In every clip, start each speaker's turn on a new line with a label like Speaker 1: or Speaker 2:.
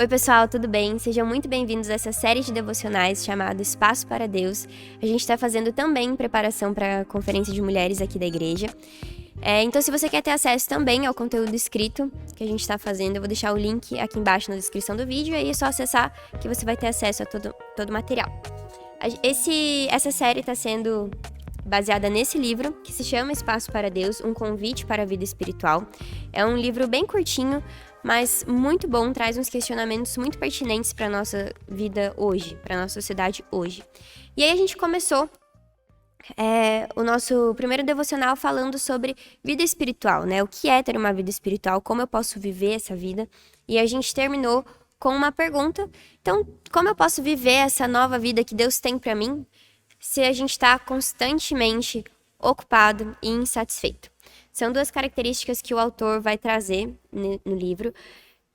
Speaker 1: Oi pessoal, tudo bem? Sejam muito bem-vindos a essa série de devocionais chamada Espaço para Deus. A gente está fazendo também preparação para a Conferência de Mulheres aqui da igreja. Então, se você quer ter acesso também ao conteúdo escrito que a gente está fazendo, eu vou deixar o link aqui embaixo na descrição do vídeo, e aí é só acessar que você vai ter acesso a todo o material. Essa série está sendo baseada nesse livro, que se chama Espaço para Deus, um convite para a vida espiritual. É um livro bem curtinho, mas muito bom, traz uns questionamentos muito pertinentes para a nossa vida hoje, para a nossa sociedade hoje. E aí a gente começou o nosso primeiro devocional falando sobre vida espiritual, né? O que é ter uma vida espiritual, como eu posso viver essa vida. E a gente terminou com uma pergunta. Então, como eu posso viver essa nova vida que Deus tem para mim se a gente está constantemente ocupado e insatisfeito? São duas características que o autor vai trazer no livro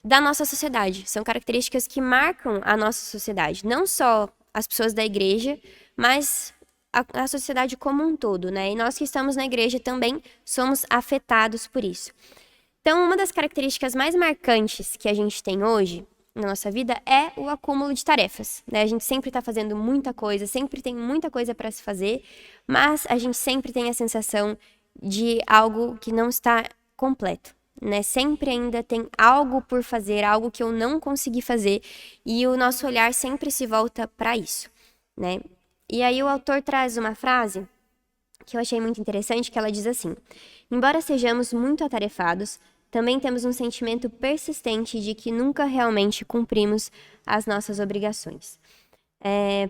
Speaker 1: da nossa sociedade. São características que marcam a nossa sociedade. Não só as pessoas da igreja, mas a sociedade como um todo, né? E nós que estamos na igreja também somos afetados por isso. Então, uma das características mais marcantes que a gente tem hoje na nossa vida é o acúmulo de tarefas, né? A gente sempre está fazendo muita coisa, sempre tem muita coisa para se fazer, mas a gente sempre tem a sensação de algo que não está completo, né? Sempre ainda tem algo por fazer, algo que eu não consegui fazer, e o nosso olhar sempre se volta para isso, né? E aí o autor traz uma frase que eu achei muito interessante, que ela diz assim: embora sejamos muito atarefados, também temos um sentimento persistente de que nunca realmente cumprimos as nossas obrigações.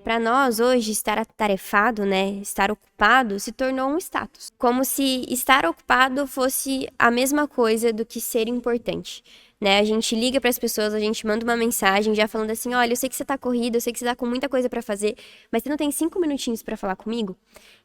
Speaker 1: Para nós, hoje, estar atarefado, né, estar ocupado, se tornou um status. Como se estar ocupado fosse a mesma coisa do que ser importante, né? A gente liga para as pessoas, a gente manda uma mensagem já falando assim: olha, eu sei que você está corrido, eu sei que você está com muita coisa para fazer, mas você não tem 5 minutinhos para falar comigo?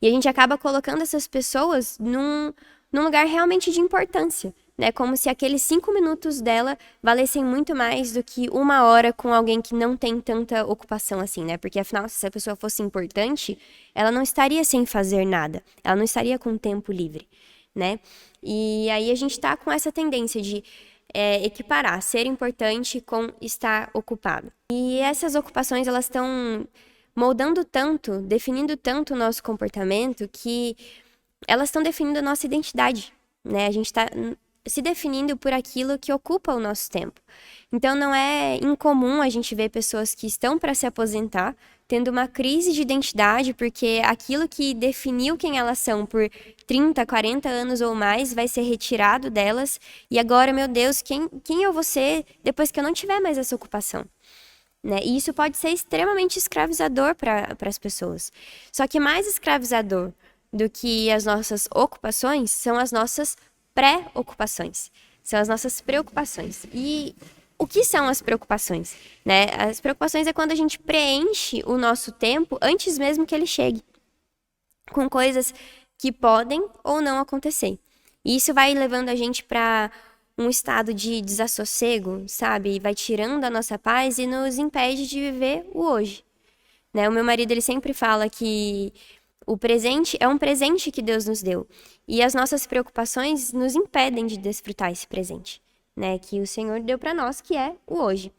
Speaker 1: E a gente acaba colocando essas pessoas num lugar realmente de importância, né? Como se aqueles 5 minutos dela valessem muito mais do que 1 hora com alguém que não tem tanta ocupação assim, né? Porque afinal, se a pessoa fosse importante, ela não estaria sem fazer nada, ela não estaria com tempo livre, né? E aí a gente tá com essa tendência de equiparar ser importante com estar ocupado. E essas ocupações, elas estão moldando tanto, definindo tanto o nosso comportamento, que elas estão definindo a nossa identidade, né? A gente está se definindo por aquilo que ocupa o nosso tempo. Então, não é incomum a gente ver pessoas que estão para se aposentar tendo uma crise de identidade, porque aquilo que definiu quem elas são por 30, 40 anos ou mais vai ser retirado delas, e agora, meu Deus, quem eu vou ser depois que eu não tiver mais essa ocupação? Né? E isso pode ser extremamente escravizador para as pessoas. Só que mais escravizador do que as nossas ocupações são as nossas pré-ocupações, são as nossas preocupações. E o que são as preocupações? Né? As preocupações é quando a gente preenche o nosso tempo antes mesmo que ele chegue, com coisas que podem ou não acontecer. E isso vai levando a gente para um estado de desassossego, sabe? Vai tirando a nossa paz e nos impede de viver o hoje. Né? O meu marido, ele sempre fala que o presente é um presente que Deus nos deu. E as nossas preocupações nos impedem de desfrutar esse presente, né? Que o Senhor deu para nós, que é o hoje.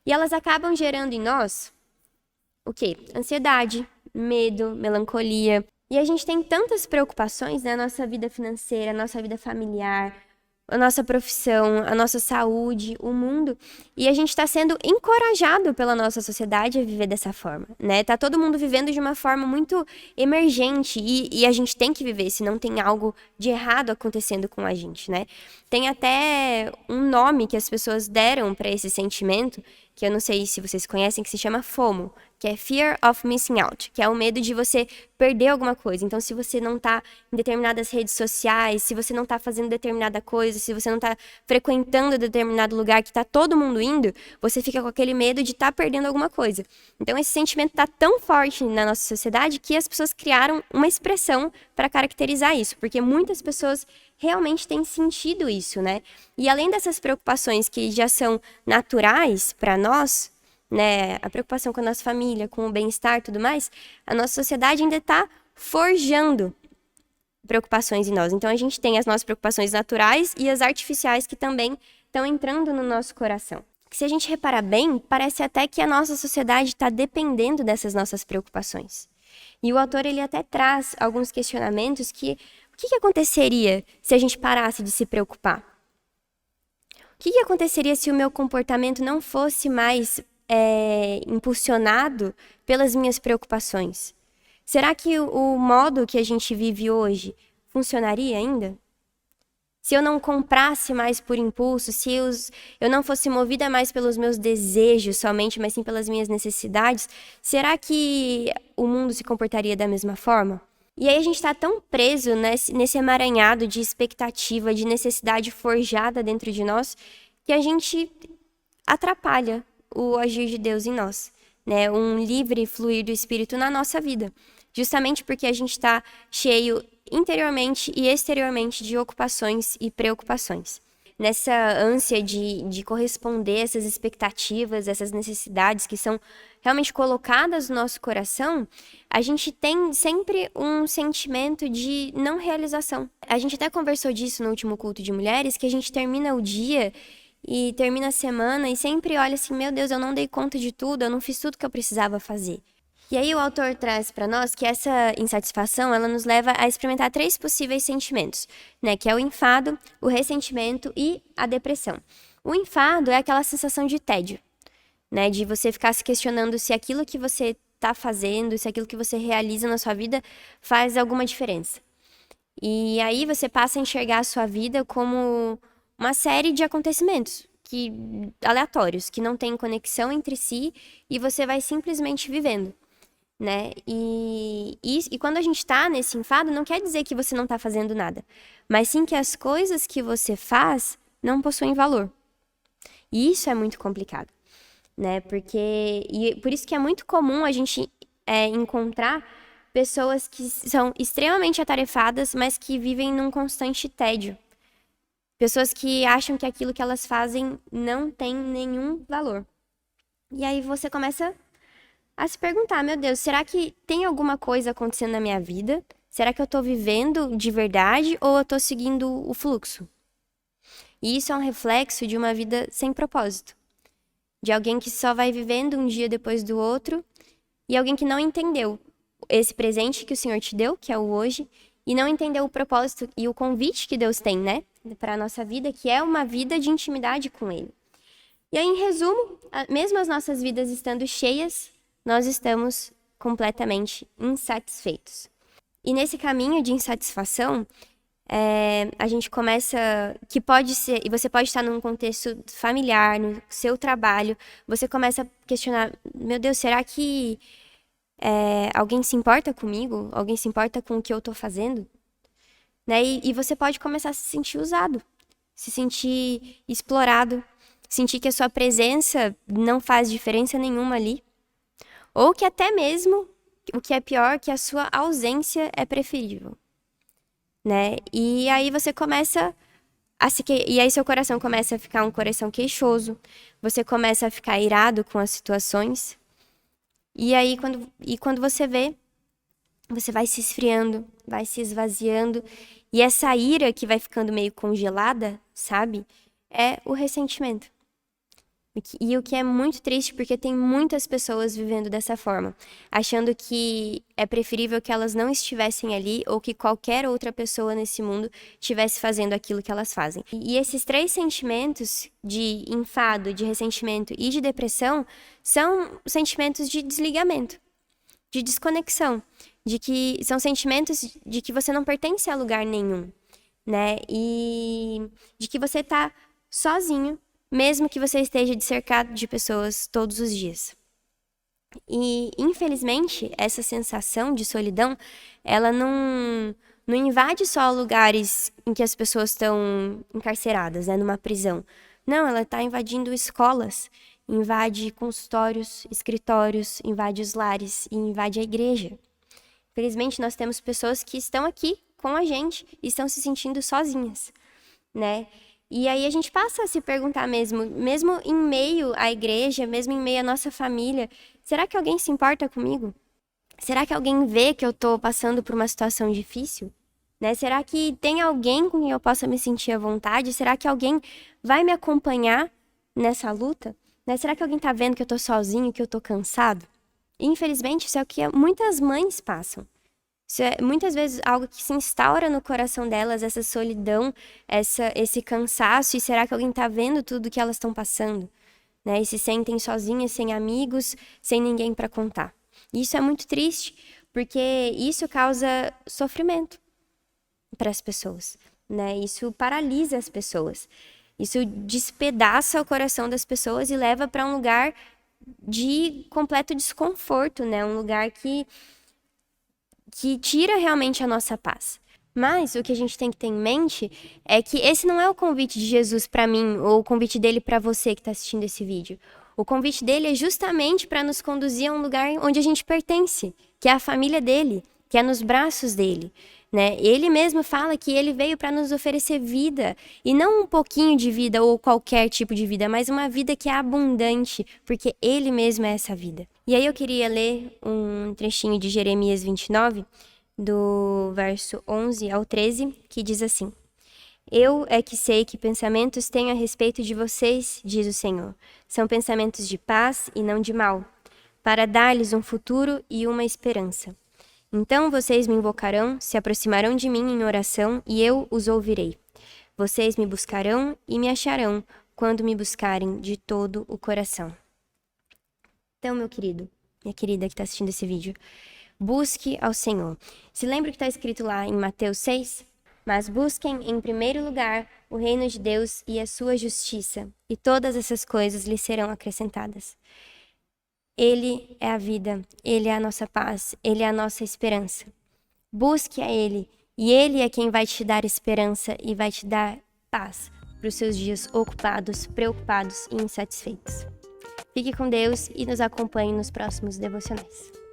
Speaker 1: E elas acabam gerando em nós o quê? Ansiedade, medo, melancolia. E a gente tem tantas preocupações na nossa vida financeira, na nossa vida familiar, a nossa profissão, a nossa saúde, o mundo, e a gente está sendo encorajado pela nossa sociedade a viver dessa forma, né? Tá todo mundo vivendo de uma forma muito emergente, e a gente tem que viver, senão tem algo de errado acontecendo com a gente, né? Tem até um nome que as pessoas deram para esse sentimento, que eu não sei se vocês conhecem, que se chama FOMO, que é Fear of Missing Out, que é o medo de você perder alguma coisa. Então, se você não está em determinadas redes sociais, se você não está fazendo determinada coisa, se você não está frequentando determinado lugar que está todo mundo indo, você fica com aquele medo de estar perdendo alguma coisa. Então, esse sentimento está tão forte na nossa sociedade que as pessoas criaram uma expressão para caracterizar isso, porque muitas pessoas realmente têm sentido isso, né? E além dessas preocupações que já são naturais para nós, né, a preocupação com a nossa família, com o bem-estar e tudo mais, a nossa sociedade ainda está forjando preocupações em nós. Então, a gente tem as nossas preocupações naturais e as artificiais que também estão entrando no nosso coração. se a gente reparar bem, parece até que a nossa sociedade está dependendo dessas nossas preocupações. E o autor ele até traz alguns questionamentos que o que aconteceria se a gente parasse de se preocupar? O que aconteceria se o meu comportamento não fosse mais impulsionado pelas minhas preocupações? Será que o modo que a gente vive hoje funcionaria ainda? Se eu não comprasse mais por impulso, se eu não fosse movida mais pelos meus desejos somente, mas sim pelas minhas necessidades, será que o mundo se comportaria da mesma forma? E aí a gente está tão preso nesse emaranhado de expectativa, de necessidade forjada dentro de nós, que a gente atrapalha o agir de Deus em nós, né? Um livre fluir do Espírito na nossa vida. Justamente porque a gente está cheio interiormente e exteriormente de ocupações e preocupações. Nessa ânsia de corresponder a essas expectativas, essas necessidades que são realmente colocadas no nosso coração, a gente tem sempre um sentimento de não realização. A gente até conversou disso no último culto de mulheres, que a gente termina o dia e termina a semana e sempre olha assim, meu Deus, eu não dei conta de tudo, eu não fiz tudo que eu precisava fazer. E aí o autor traz para nós que essa insatisfação, ela nos leva a experimentar 3 possíveis sentimentos, né? Que é o enfado, o ressentimento e a depressão. O enfado é aquela sensação de tédio, né? De você ficar se questionando se aquilo que você está fazendo, se aquilo que você realiza na sua vida faz alguma diferença. E aí você passa a enxergar a sua vida como uma série de acontecimentos aleatórios, que não têm conexão entre si e você vai simplesmente vivendo. Né? E quando a gente está nesse enfado, não quer dizer que você não está fazendo nada, mas sim que as coisas que você faz não possuem valor. E isso é muito complicado, né? Por isso que é muito comum a gente encontrar pessoas que são extremamente atarefadas, mas que vivem num constante tédio. Pessoas que acham que aquilo que elas fazem não tem nenhum valor. E aí você começa a se perguntar, meu Deus, será que tem alguma coisa acontecendo na minha vida? Será que eu tô vivendo de verdade ou eu tô seguindo o fluxo? E isso é um reflexo de uma vida sem propósito. De alguém que só vai vivendo um dia depois do outro e alguém que não entendeu esse presente que o Senhor te deu, que é o hoje, e não entendeu o propósito e o convite que Deus tem, né, para a nossa vida, que é uma vida de intimidade com Ele. E aí, em resumo, mesmo as nossas vidas estando cheias, nós estamos completamente insatisfeitos. E nesse caminho de insatisfação, a gente começa, que pode ser, e você pode estar num contexto familiar, no seu trabalho, você começa a questionar, meu Deus, será que alguém se importa comigo? Alguém se importa com o que eu estou fazendo? Né? E você pode começar a se sentir usado, se sentir explorado, sentir que a sua presença não faz diferença nenhuma ali. Ou que até mesmo, o que é pior, que a sua ausência é preferível, né? E aí você começa e aí seu coração começa a ficar um coração queixoso, você começa a ficar irado com as situações. E aí quando você vê, você vai se esfriando, vai se esvaziando, e essa ira que vai ficando meio congelada, sabe? É o ressentimento. E o que é muito triste, porque tem muitas pessoas vivendo dessa forma, achando que é preferível que elas não estivessem ali ou que qualquer outra pessoa nesse mundo estivesse fazendo aquilo que elas fazem. E esses 3 sentimentos de enfado, de ressentimento e de depressão são sentimentos de desligamento, de desconexão, de que são sentimentos de que você não pertence a lugar nenhum, né? E de que você está sozinho, mesmo que você esteja cercado de pessoas todos os dias. E, infelizmente, essa sensação de solidão, ela não invade só lugares em que as pessoas estão encarceradas, né, numa prisão. Não, ela está invadindo escolas, invade consultórios, escritórios, invade os lares e invade a igreja. Infelizmente, nós temos pessoas que estão aqui com a gente e estão se sentindo sozinhas, né? E aí a gente passa a se perguntar mesmo em meio à igreja, mesmo em meio à nossa família, será que alguém se importa comigo? Será que alguém vê que eu estou passando por uma situação difícil? Né? Será que tem alguém com quem eu possa me sentir à vontade? Será que alguém vai me acompanhar nessa luta? Né? Será que alguém tá vendo que eu tô sozinho, que eu tô cansado? E, infelizmente, isso é o que muitas mães passam. Isso é muitas vezes algo que se instaura no coração delas, essa solidão, esse cansaço. E será que alguém tá vendo tudo que elas estão passando? Né? E se sentem sozinhas, sem amigos, sem ninguém para contar. E isso é muito triste, porque isso causa sofrimento para as pessoas, né? Isso paralisa as pessoas. Isso despedaça o coração das pessoas e leva para um lugar de completo desconforto, né? Um lugar que tira realmente a nossa paz. Mas o que a gente tem que ter em mente é que esse não é o convite de Jesus para mim ou o convite dele para você que está assistindo esse vídeo. O convite dele é justamente para nos conduzir a um lugar onde a gente pertence, que é a família dele, que é nos braços dele. Né? Ele mesmo fala que ele veio para nos oferecer vida, e não um pouquinho de vida ou qualquer tipo de vida, mas uma vida que é abundante, porque ele mesmo é essa vida. E aí eu queria ler um trechinho de Jeremias 29, do verso 11 ao 13, que diz assim: Eu é que sei que pensamentos tenho a respeito de vocês, diz o Senhor. São pensamentos de paz e não de mal, para dar-lhes um futuro e uma esperança. Então vocês me invocarão, se aproximarão de mim em oração, e eu os ouvirei. Vocês me buscarão e me acharão, quando me buscarem de todo o coração. Então, meu querido, minha querida que está assistindo esse vídeo, busque ao Senhor. Se lembra que está escrito lá em Mateus 6? Mas busquem em primeiro lugar o reino de Deus e a sua justiça, e todas essas coisas lhes serão acrescentadas. Ele é a vida, Ele é a nossa paz, Ele é a nossa esperança. Busque a Ele, e Ele é quem vai te dar esperança e vai te dar paz para os seus dias ocupados, preocupados e insatisfeitos. Fique com Deus e nos acompanhe nos próximos devocionais.